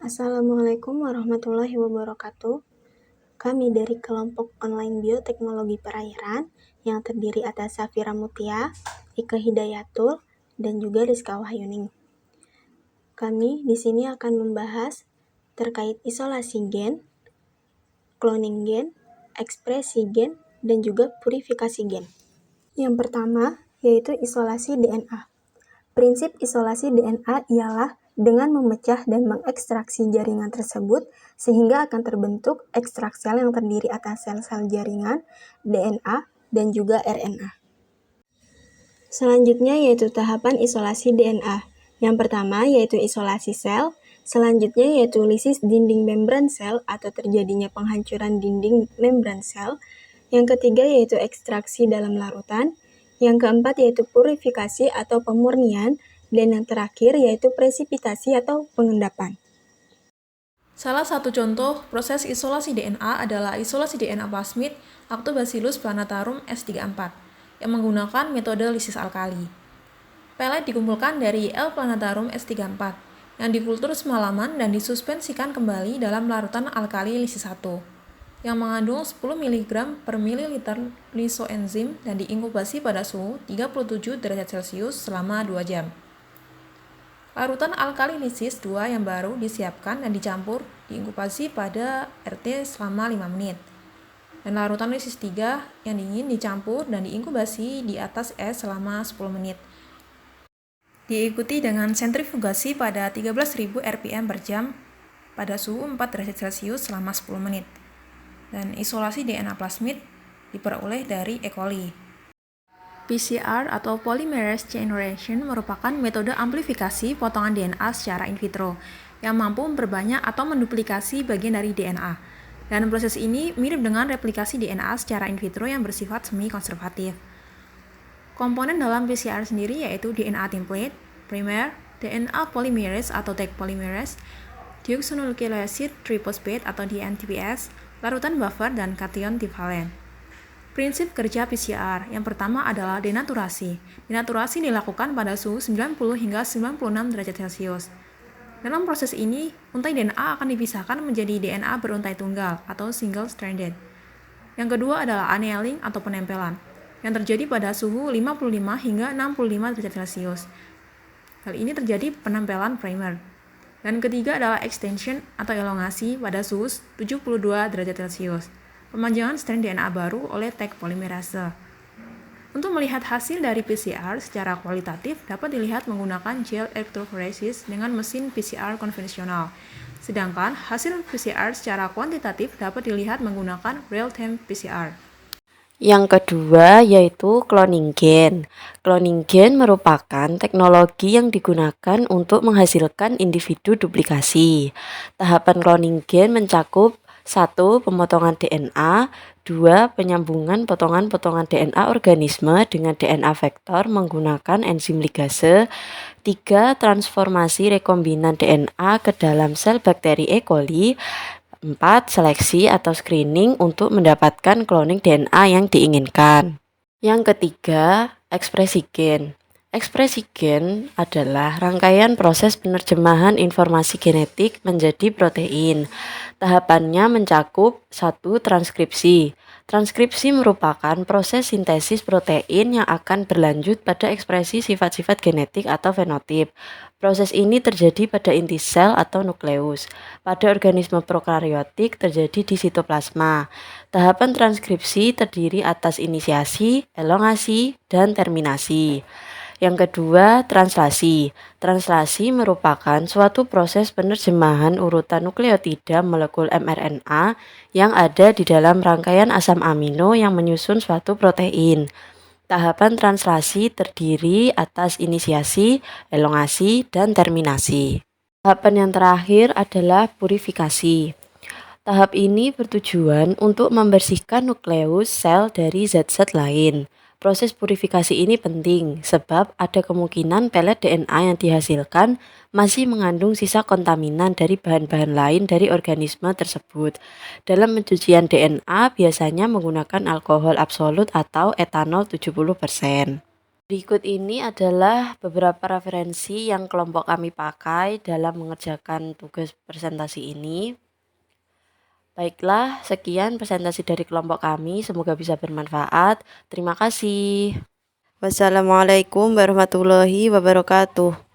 Assalamualaikum warahmatullahi wabarakatuh. Kami dari kelompok online bioteknologi perairan yang terdiri atas Safira Mutia, Ika Hidayatul, dan juga Rizka Wahyuning. Kami di sini akan membahas terkait isolasi gen, cloning gen, ekspresi gen, dan juga purifikasi gen. Yang pertama yaitu isolasi DNA. Prinsip isolasi DNA ialah dengan memecah dan mengekstraksi jaringan tersebut sehingga akan terbentuk ekstrak sel yang terdiri atas sel-sel jaringan, DNA, dan juga RNA. Selanjutnya yaitu tahapan isolasi DNA. Yang pertama yaitu isolasi sel, selanjutnya yaitu lisis dinding membran sel atau terjadinya penghancuran dinding membran sel, yang ketiga yaitu ekstraksi dalam larutan, yang keempat yaitu purifikasi atau pemurnian, dan yang terakhir yaitu presipitasi atau pengendapan. Salah satu contoh proses isolasi DNA adalah isolasi DNA plasmid Lactobacillus plantarum S34 yang menggunakan metode lisis alkali. Pelet dikumpulkan dari L. plantarum S34 yang dikultur semalaman dan disuspensikan kembali dalam larutan alkali lisis 1 yang mengandung 10 mg per mililiter lisoenzim dan diinkubasi pada suhu 37 derajat Celcius selama 2 jam. Larutan alkali lisis 2 yang baru disiapkan dan dicampur diinkubasi pada RT selama 5 menit. Dan larutan lisis 3 yang dingin dicampur dan diinkubasi di atas es selama 10 menit. Diikuti dengan sentrifugasi pada 13.000 rpm per jam pada suhu 4 derajat Celcius selama 10 menit. Dan isolasi DNA plasmid diperoleh dari E. coli. PCR atau polymerase chain reaction merupakan metode amplifikasi potongan DNA secara in vitro yang mampu memperbanyak atau menduplikasi bagian dari DNA. Dan proses ini mirip dengan replikasi DNA secara in vitro yang bersifat semi-konservatif. Komponen dalam PCR sendiri yaitu DNA template, primer, DNA polymerase atau tag polymerase, deoxynucleic acid triphosphate atau DNTPS, larutan buffer, dan kation divalen. Prinsip kerja PCR yang pertama adalah denaturasi. Denaturasi dilakukan pada suhu 90 hingga 96 derajat Celcius. Dalam proses ini, untai DNA akan dipisahkan menjadi DNA beruntai tunggal atau single-stranded. Yang kedua adalah annealing atau penempelan, yang terjadi pada suhu 55 hingga 65 derajat Celcius. Kali ini terjadi penempelan primer. Dan ketiga adalah extension atau elongasi pada suhu 72 derajat Celcius. Pemanjangan strand DNA baru oleh tag polimerase. Untuk melihat hasil dari PCR secara kualitatif dapat dilihat menggunakan gel electrophoresis dengan mesin PCR konvensional. Sedangkan hasil PCR secara kuantitatif dapat dilihat menggunakan real-time PCR. Yang kedua yaitu cloning gen. Cloning gen merupakan teknologi yang digunakan untuk menghasilkan individu duplikasi. Tahapan cloning gen mencakup 1. Pemotongan DNA, 2. Penyambungan potongan-potongan DNA organisme dengan DNA vektor menggunakan enzim ligase, 3. Transformasi rekombinan DNA ke dalam sel bakteri E. coli, 4. Seleksi atau screening untuk mendapatkan cloning DNA yang diinginkan. Yang ketiga, ekspresi gen. Ekspresi gen adalah rangkaian proses penerjemahan informasi genetik menjadi protein. Tahapannya mencakup 1. Transkripsi. Transkripsi merupakan proses sintesis protein yang akan berlanjut pada ekspresi sifat-sifat genetik atau fenotip. Proses ini terjadi pada inti sel atau nukleus. Pada organisme prokaryotik terjadi di sitoplasma. Tahapan transkripsi terdiri atas inisiasi, elongasi, dan terminasi. Yang kedua, translasi. Translasi merupakan suatu proses penerjemahan urutan nukleotida molekul mRNA yang ada di dalam rangkaian asam amino yang menyusun suatu protein. Tahapan translasi terdiri atas inisiasi, elongasi, dan terminasi. Tahapan yang terakhir adalah purifikasi. Tahap ini bertujuan untuk membersihkan nukleus sel dari zat-zat lain. Proses purifikasi ini penting sebab ada kemungkinan pelet DNA yang dihasilkan masih mengandung sisa kontaminan dari bahan-bahan lain dari organisme tersebut. Dalam pencucian DNA biasanya menggunakan alkohol absolut atau etanol 70%. Berikut ini adalah beberapa referensi yang kelompok kami pakai dalam mengerjakan tugas presentasi ini. Baiklah, sekian presentasi dari kelompok kami. Semoga bisa bermanfaat. Terima kasih. Wassalamualaikum warahmatullahi wabarakatuh.